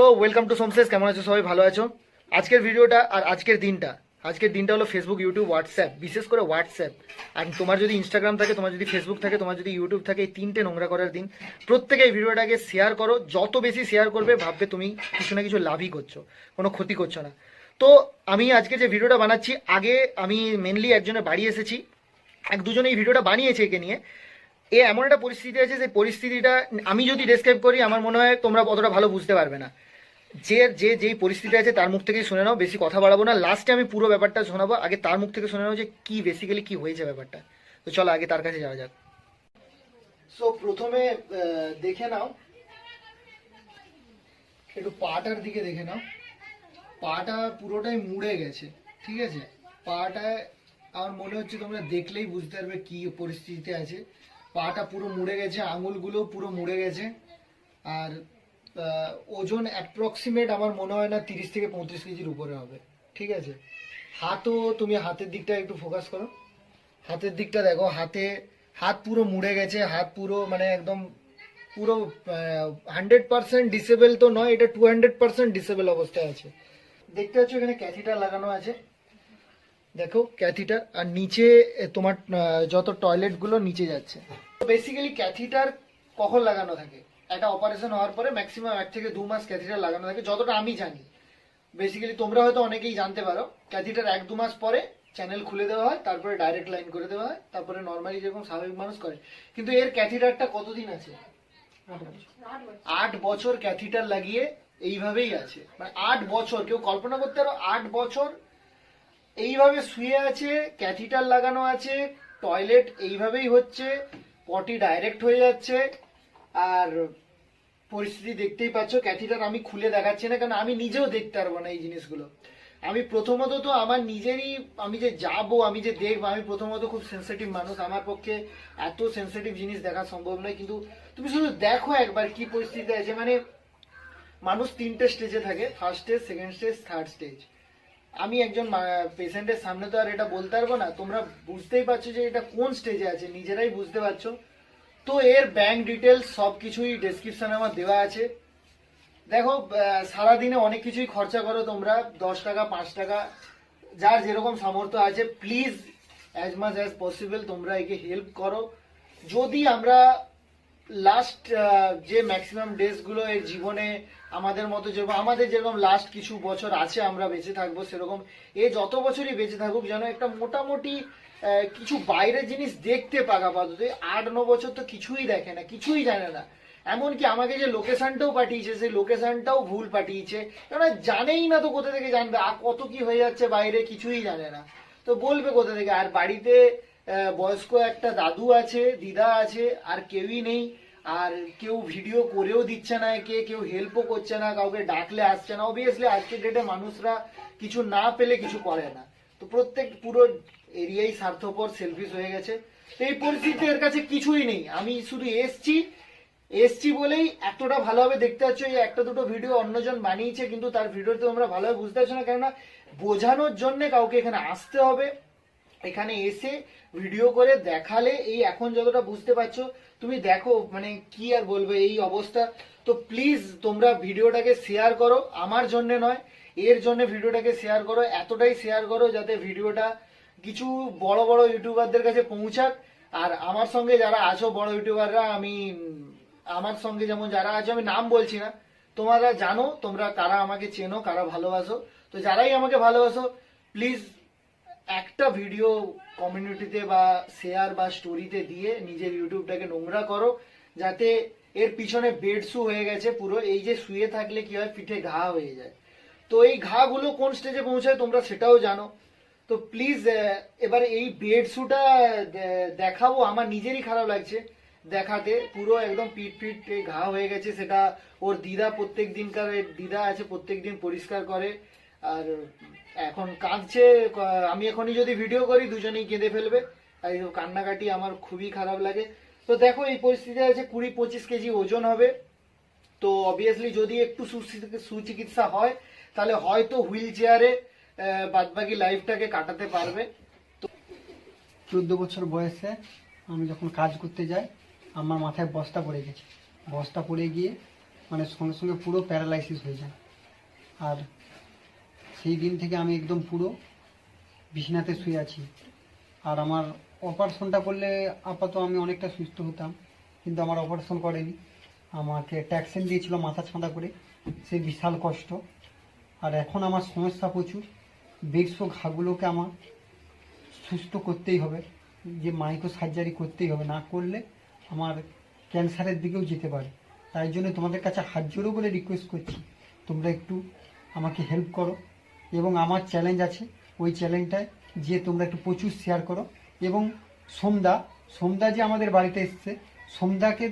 So welcome to সোমসেস। কেমন আছো সবাই? ভালো আছো? আজকের ভিডিওটা আর আজকের দিনটা হলো ফেসবুক, ইউটিউব, হোয়াটসঅ্যাপ, বিশেষ করে হোয়াটসঅ্যাপ। আর তোমার যদি ইনস্টাগ্রাম থাকে, তোমার যদি ফেসবুক থাকে, তোমার যদি ইউটিউব থাকে, এই তিনটে নোংরা করার দিন। প্রত্যেকে এই ভিডিওটাকে শেয়ার করো। যত বেশি শেয়ার করবে ভাববে তুমি কিছু না কিছু লাভই করছো, কোনো ক্ষতি করছো না। তো আমি আজকে যে ভিডিওটা বানাচ্ছি, আগে আমি মেনলি একজনের বাড়ি এসেছি, এক দুজনে এই ভিডিওটা বানিয়েছে একে নিয়ে। এমন একটা পরিস্থিতি আছে, সেই পরিস্থিতিটা আমি যদি ডেসক্রাইব করি আমার মনে হয় তোমরা অতটা ভালো বুঝতে পারবে না। যেই পরিস্থিতি আছে তার মুখ থেকেই শুনে নাও, বেশি কথা বাড়াবো না। লাস্টে আমি পুরো ব্যাপারটা শোনাবো, আগে তার মুখ থেকে শুনে নাও যে কি বেসিক্যালি কি হয়েছে ব্যাপারটা। তো চলো আগে তার কাছে যাওয়া যাক। সো প্রথমে দেখে নাও, একটু পাটার দিকে দেখে নাও। পাটা পুরোটাই মুড়ে গেছে, ঠিক আছে? পাটায় আমার মনে হচ্ছে তোমরা দেখলেই বুঝতে পারবে কি পরিস্থিতিতে আছে। পাটা পুরো মুড়ে গেছে, আঙুলগুলো পুরো মুড়ে গেছে। আর ওজন অ্যাপ্রক্সিমেট আমার মনে হয় না 30 থেকে 35 কেজির উপরে হবে, ঠিক আছে? হাতও, তুমি হাতের দিকটা একটু ফোকাস করো, হাতের দিকটা দেখো। হাত পুরো মুড়ে গেছে, হাত পুরো মানে একদম পুরো 100% ডিসেবল তো নয়, এটা 200% ডিসেবল অবস্থায় আছে। দেখতে পাচ্ছ এখানে ক্যাথিটার লাগানো আছে, দেখো ক্যাথিটার। আর নিচে তোমার যত টয়লেটগুলো নিচে যাচ্ছে। বেসিক্যালি ক্যাথিটার কখন লাগানো থাকে? একটা অপারেশন হওয়ার পরে ম্যাক্সিমাম 1 থেকে 2 মাস ক্যাথিটার লাগানো থাকে, যতটা আমি জানি। বেসিক্যালি তোমরা হয়তো অনেকেই জানতে পারো, ক্যাথিটার 1-2 মাস পরে চ্যানেল খুলে দেওয়া হয়, তারপরে ডাইরেক্ট লাইন করে দেওয়া হয়, তারপরে নর্মালি যেরকম স্বাভাবিক মানুষ করে। কিন্তু এর ক্যাথিটারটা কতদিন আছে? 8 বছর ক্যাথিটার লাগিয়ে এইভাবেই আছে, মানে 8 বছর। কেউ কল্পনা করতে পারো? 8 বছর এইভাবে শুয়ে আছে, ক্যাথিটার লাগানো আছে, টয়লেট এইভাবেই হচ্ছে, পটি ডাইরেক্ট হয়ে যাচ্ছে। আর পরিস্থিতি দেখতেই পাচ্ছ। ক্যাথিটার আমি খুলে দেখাচ্ছি না, কারণ আমি নিজেও দেখতে পারবো না এই জিনিসগুলো। আমি প্রথমত তো আমার নিজেরই, আমি যে যাবো, আমি যে দেখবো, আমি প্রথমত খুব সেন্সিটিভ মানুষ, আমার পক্ষে এত সেন্সিটিভ জিনিস দেখা সম্ভব নয়। কিন্তু তুমি শুধু দেখো একবার কি পরিস্থিতি আছে। মানে মানুষ 3টে স্টেজে থাকে, first stage, second stage, third stage. আমি একজন পেশেন্টের সামনে তো আর এটা বলতে পারবো না। তোমরা বুঝতেই পারছো যে এটা কোন স্টেজে আছে, নিজেরাই বুঝতে পারছো। তো এর ব্যাংক ডিটেলস সবকিছুই ডেসক্রিপশনে আমার দেওয়া আছে। দেখো, সারাদিনে অনেক কিছুই খরচা করো তোমরা, 10 টাকা, 5 টাকা, যার যেরকম সামর্থ্য আছে। Please as much as possible তোমরা একে হেল্প করো। যদি আমরা লাস্ট যে ম্যাক্সিমাম ডেজ গুলো এর জীবনে আমাদের মতো, যেরকম আমাদের যেরকম লাস্ট কিছু বছর আছে আমরা বেঁচে থাকবো, সেরকম এ যত বছরই বেঁচে থাকুক যেন একটা মোটামুটি কিছু বাইরের জিনিস দেখতে পাক। আপাতত 8-9 বছর তো কিছুই দেখে না, কিছুই জানে না। এমনকি আমাকে যে লোকেশনটাও পাঠিয়েছে, সেই লোকেশনটাও ভুল পাঠিয়েছে, কেননা জানেই না তো কোথা থেকে জানবে। আর কত কি হয়ে যাচ্ছে বাইরে কিছুই জানে না, তো বলবে কোথা থেকে? আর বাড়িতে বয়স্ক একটা দাদু আছে, দিদা আছে, আর কেউই নেই। আর কেউ ভিডিও করেও দিচ্ছে না, কেউ হেল্পও করছে না, কাউকে ডাকলে আসছে না। অবভিয়াসলি আজকের ডেটে মানুষরা কিছু না পেলে কিছু করে না। তো পুরো এরিয়াই স্বার্থপর, সেলফিশ হয়ে গেছে। তো এই পরিস্থিতিতে এর কাছে কিছুই নেই। আমি শুধু এসছি বলেই এতটা ভালোভাবে দেখতে পাচ্ছ। এই একটা দুটো ভিডিও অন্যজন বানিয়েছে, কিন্তু তার ভিডিওতে তোমরা ভালোভাবে বুঝতে পারছো না, কেননা বোঝানোর জন্য কাউকে এখানে আসতে হবে। এখানে এসে ভিডিও করে দেখালে এই এখন যতটা বুঝতে পারছো তুমি দেখো, মানে কি আর বলবো এই অবস্থা। তো প্লিজ তোমরা ভিডিওটাকে শেয়ার করো, আমার জন্য নয়, এর জন্য ভিডিওটাকে শেয়ার করো। এতটাই শেয়ার করো যাতে ভিডিওটা কিছু বড় বড় ইউটিউবারদের কাছে পৌঁছাক। আর আমার সঙ্গে যারা আছো বড় ইউটিউবাররা, আমার সঙ্গে যেমন যারা আছো, আমি নাম বলছি না, তোমরা জানো, তোমরা কারা আমাকে চেনো, কারা ভালোবাসো। তো যারাই আমাকে ভালোবাসো, প্লিজ একটা ভিডিও কমিউনিটিতে বা শেয়ার বা স্টোরিতে দিয়ে নিজের ইউটিউবটাকে নোংরা করো, যাতে এর পিছনে বেড শু হয়ে গেছে পুরো। এই যে শুয়ে থাকলে কি হয়, পিঠে ঘা হয়ে যায়। তো এই ঘা গুলো কোন স্টেজে পৌঁছায় তোমরা সেটাও জানো। তো প্লিজ এবার এই বেড শুটা দেখাবো, আমার নিজেরই খারাপ লাগছে দেখাতে। পুরো একদম পিঠ ঘা হয়ে গেছে। সেটা ওর দিদা, প্রত্যেক দিনকার দিদা আছে, প্রত্যেক দিন পরিষ্কার করে। আর এখন কাঁদছে। আমি এখনই যদি ভিডিও করি দুজনেই কেঁদে ফেলবে। আর এই কান্নাকাটি আমার খুবই খারাপ লাগে। তো দেখো এই পরিস্থিতি আছে, 20-25 কেজি ওজন হবে। তো অবভিয়াসলি যদি একটু সুচিকিৎসা হয় তাহলে হয়তো হুইল চেয়ারে বাদবাকি লাইফটাকে কাটাতে পারবে। 14 বছর বয়সে আমি যখন কাজ করতে যাই, আমার মাথায় বস্তা পড়ে গেছে। বস্তা পড়ে গিয়ে মানে সঙ্গে সঙ্গে পুরো প্যারালাইসিস হয়ে যায়। আর সেই দিন থেকে আমি একদম পুরো বিছানাতে শুয়ে আছি। আর আমার অপারেশনটা করলে আপাতত আমি অনেকটা সুস্থ হতাম, কিন্তু আমার অপারেশন করেনি, আমাকে ট্যাক্সেন দিয়েছিল মাথা ছাঁদা করে, সে বিশাল কষ্ট। আর এখন আমার সমস্যা প্রচুর, বেশ ঘাগুলোকে আমার সুস্থ করতেই হবে, যে মাইক্রো সার্জারি করতেই হবে, না করলে আমার ক্যান্সারের দিকেও যেতে পারে। তাই জন্য তোমাদের কাছে হাত জোড়ো বলে রিকোয়েস্ট করছি, তোমরা একটু আমাকে হেল্প করো। এবং আমার চ্যালেঞ্জ আছে, ওই চ্যালেঞ্জটায় যে তোমরা একটু প্রচুর শেয়ার করো। এবং সোমদা যে আমাদের বাড়িতে এসছে, সোমদাকে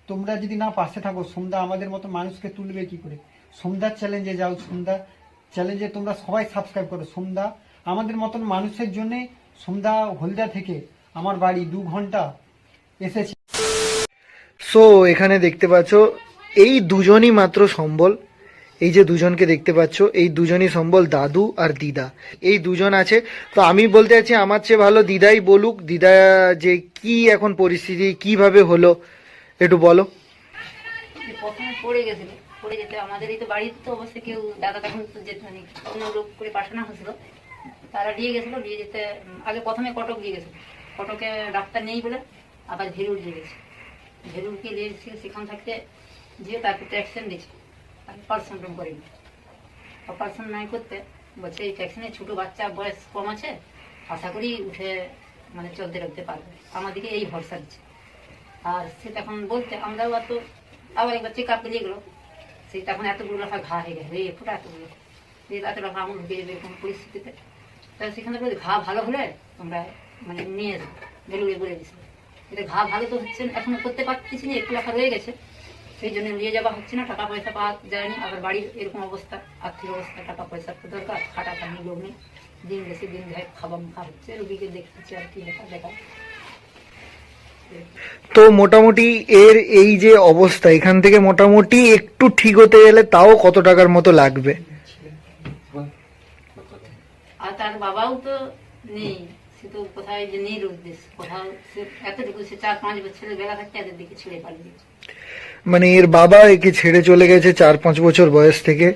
তোমরা যদি না পাশে থাকো, সোমদা আমাদের মতো মানুষকে তুলবে কি করে? সোমদার চ্যালেঞ্জে যাও, সোমদা চ্যালেঞ্জে তোমরা সবাই সাবস্ক্রাইব করো। সোমদা আমাদের মতন মানুষের জন্যে, সোমদা হলদিয়া থেকে আমার বাড়ি 2 ঘন্টা এসেছে। সো এখানে দেখতে পাচ্ছ এই দুজনই মাত্র সম্বল। এই যে দুজনকে দেখতে পাচ্ছ, এই দুজনই সম্বল, দাদু আর দিদা, এই দুজন আছে। তো আমি বলতে চাচ্ছি আমার চেয়ে ভালো দিদাই বলুক, দিদা যে কি এখন পরিস্থিতি কিভাবে হলো একটু বলো। প্রথমে পড়ে গেছিল, পড়ে যেতে আমাদের এই তো বাড়িতে তো অবশ্যই কেউ দাদা তখন তো যেত না, অন্য লোক করে পাঠানো হয়েছিল, তারা নিয়ে গেছিল। নিয়ে যেতে আগে প্রথমে কটক দিয়ে গেছিল, কটকে ডাক্তার নেই বলে আবার ভেলুর দিয়ে গেছে। ভেলুরকে নিয়ে এসে সেখান থাকতে যেয়ে তারপর ট্যাক্সেন দিয়েছে, অপারেশন করিনি। অপারেশন নাই করতে বলছে এই ট্যাক্সিনে ছোট বাচ্চা, বয়স কম আছে, আশা করি উঠে মানে চলতে রাখতে পারবে, আমাদেরকে এই ভরসা দিচ্ছে। আর সে তখন বলতে আমরাও এত, আবার একবার চেক আপ নিয়ে গেলো, সে তখন এতগুলো রাখা ঘা হয়ে গেছে, এই ফোটা এতগুলো, এত রাখা আঙুল ঢুকে যাবে এরকম পরিস্থিতিতে। তাই সেখানে বলে ঘা ভালো হলে তোমরা মানে নিয়ে যাবে, ভেলুরে বলে দিচ্ছে। এটা ঘা ভালো তো হচ্ছে না, এখনো করতে পারতেছি না, একটু রাখা রয়ে গেছে, সেই জন্য নিয়ে যাওয়া হচ্ছে না, টাকা পয়সা পাওয়া যায়নি। আবার বাড়ির এরকম অবস্থা, আর্থিক অবস্থা, টাকা পয়সার তো দরকার, খাটা খানি লোক নেই, দিন বেশি দিন যায় খাওয়া মুখা হচ্ছে, রুগীকে দেখতেছে আর কি দেখা। তো মোটামুটি এর এই যে অবস্থা, এখান থেকে মোটামুটি একটু ঠিক হতে গেলে তাও কত টাকার মতো লাগবে? আর তার বাবাও তো নেই, সে তো কোথায় যে নেই উদ্দেশ্য, কোথাও সে এতটুকু, সে 4-5 বছরের বেলা থাকতে এদের দিকে ছেড়ে পালিয়ে। মানে এর বাবা একে ছেড়ে চলে গেছে 4-5 বছর বয়স থেকে,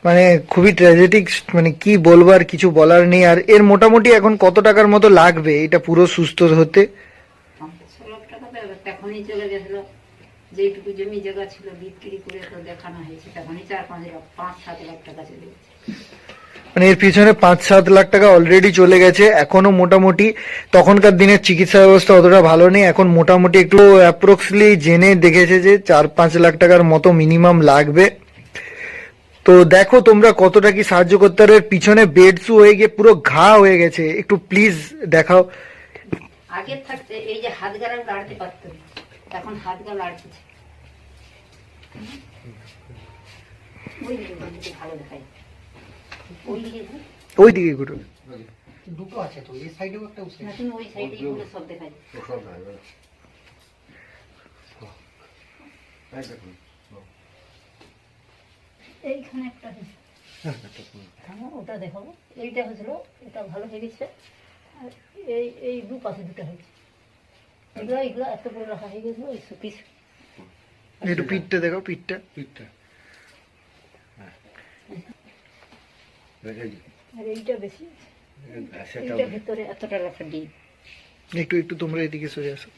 মানে খুবই ট্র্যাজেডিক, মানে কি বলবো, আর কিছু বলার নেই। আর এর মোটামুটি এখন কত টাকার মতো লাগবে এটা পুরো সুস্থ হতে? 500 লাখ টাকা তো তখনই চলে গেছিল, যেটুকু জমি জায়গা ছিল বিক্রি করে তো দেখানো হয়েছে, তখনই 4-5 লাখ, 5-7 লাখ টাকা চলে গেছে। মানে এর পিছনে 5-7 লাখ টাকা অলরেডি চলে গেছে। এখনো মোটামুটি তখনকার দিনের চিকিৎসা ব্যবস্থা অতটা ভালো নেই, এখন মোটামুটি একটু অ্যাপ্রক্সলি জেনে দেখেছে যে 4-5 লাখ টাকার মতো মিনিমাম লাগবে। তো দেখো তোমরা কতটা কি সাহায্য করতে পারো। এর পিছনে বেড শু হয়ে গিয়ে পুরো ঘা হয়ে গেছে, একটু প্লিজ দেখাও। আগে থাকতে এই যে হাত গাড়া লাড়তে পারতো না, এখন হাত গা লাড়তেছে, ওই দিকে ভালো দেখায়, ওই দিকে ঘুরো। দুটো আছে তো, এই সাইডেও একটা, ওই সাইডে। ওই সাইডে এগুলো সব দেখায়। এইখানে একটা হয়েছে, ওটা দেখাবো, এইটা হয়েছিল, এটা ভালো হয়ে গেছে। আর এই এই দুপাশে দুটো হয়েছে, এগুলো এত করে রাখা হয়ে গেছিল, ওই পিস। একটু পিঠটা দেখাও, পিঠটা। আর এইটা বেশি, এইটা ভিতরে এতটা রাখা ডিম। একটু একটু তোমরা এদিকে সরে আসো।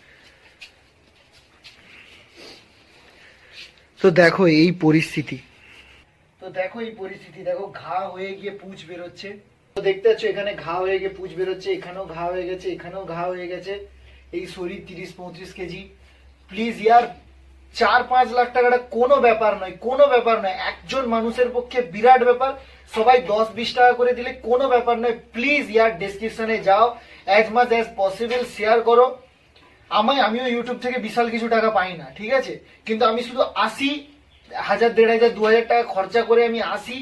তো দেখো এই পরিস্থিতি, দেখো ঘা হয়ে গিয়ে পুঁজ বেরোচ্ছে। তো দেখতে পাচ্ছ এখানে ঘা হয়ে গিয়ে পুঁজ বেরোচ্ছে, এখানেও ঘা হয়ে গেছে, এখানেও ঘা হয়ে গেছে। এই শরীর 30-35 কেজি। প্লিজ ইয়ার 4-5 লাখ টাকাটা কোনো ব্যাপার নয়, কোনো ব্যাপার নয়, একজন মানুষের পক্ষে বিরাট ব্যাপার। সবাই 10-20 টাকা করে দিলে কোনো ব্যাপার নয়। প্লিজ ইয়ার ডেসক্রিপশনে যাও, as much as possible share করো। আমিও ইউটিউব থেকে বিশাল কিছু টাকা পাই না, ঠিক আছে, কিন্তু আমি শুধু আসি 1000, 1500, 2000 টাকা খরচা করে আমি আসি,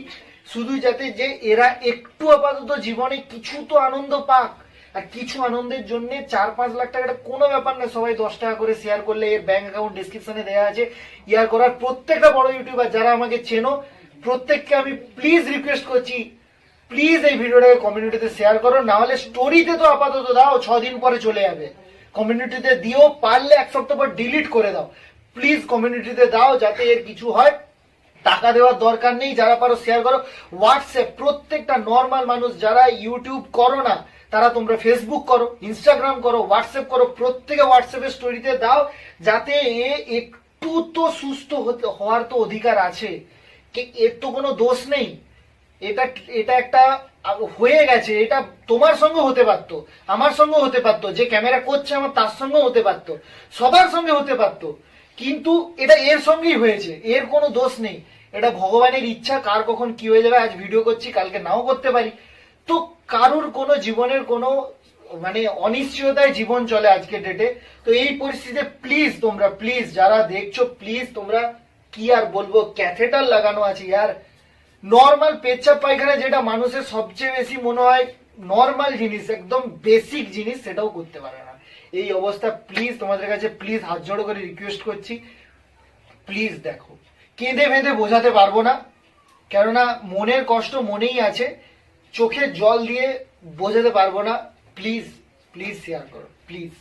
শুধু যাতে যে এরা একটু আপাতত জীবনে কিছু তো আনন্দ পাক। আর কিছু আনন্দের জন্য 4-5 লাখ টাকাটা কোনো ব্যাপার না। সবাই 10 টাকা করে শেয়ার করলে, এর ব্যাংক অ্যাকাউন্ট ডিসক্রিপশনে দেওয়া আছে। ইয়ার করার প্রত্যেকটা বড় ইউটিউবার যারা আমাকে চেনো, প্রত্যেককে আমি প্লিজ রিকোয়েস্ট করছি, প্লিজ এই ভিডিওটাকে কমিউনিটিতে শেয়ার করো। না হলে স্টোরিতে তো আপাতত দাও, 6 দিন পরে চলে যাবে। কমিউনিটিতে দিও, পারলে 1 সপ্তাহ পর ডিলিট করে দাও। প্লিজ কমিউনিটিতে দাও, যাতে এর কিছু হয়। টাকা দেওয়ার দরকার নেই, যারা পারো শেয়ার করো। হোয়াটসঅ্যাপ, প্রত্যেকটা নর্মাল মানুষ যারা ইউটিউব করো না তারা তোমরা ফেসবুক করো, ইনস্টাগ্রাম করো, হোয়াটসঅ্যাপ করো, প্রত্যেকে হোয়াটসঅ্যাপের স্টোরিতে দাও, যাতে একটু তো সুস্থ হওয়ার তো অধিকার আছে। এর তো কোনো দোষ নেই, এটা এটা একটা হয়ে গেছে, এটা তোমার সঙ্গে হতে পারতো, আমার সঙ্গে হতে পারতো, যে ক্যামেরা করছে আমার তার সঙ্গে হতে পারতো, সবার সঙ্গে হতে পারতো, কিন্তু এটা এর সঙ্গেই হয়েছে, এর কোনো দোষ নেই। এটা ভগবানের ইচ্ছা, কার কখন কি হয়ে যাবে, আজ ভিডিও করছি কালকে নাও করতে পারি। তো কারুর কোনো জীবনের কোনো মানে অনিশ্চয়তায় জীবন চলে আজকের ডেটে। তো এই পরিস্থিতিতে প্লিজ তোমরা, প্লিজ যারা দেখছো, প্লিজ তোমরা, কি আর বলবো, ক্যাথেটার লাগানো আছে ইয়ার। নর্মাল পেচ্ছাপ পায়খানা যেটা মানুষের সবচেয়ে বেশি মনে হয় নর্মাল জিনিস, একদম বেসিক জিনিস, সেটাও করতে পারে না। এই অবস্থা, প্লিজ তোমাদের কাছে প্লিজ হাত জোড়ো করে রিকোয়েস্ট করছি, প্লিজ দেখো। কেঁদে ভেঁদে বোঝাতে পারবো না, কেননা মনের কষ্ট মনেই আছে, চোখে জল দিয়ে বোঝাতে পারবো না। প্লিজ প্লিজ শেয়ার করো, প্লিজ।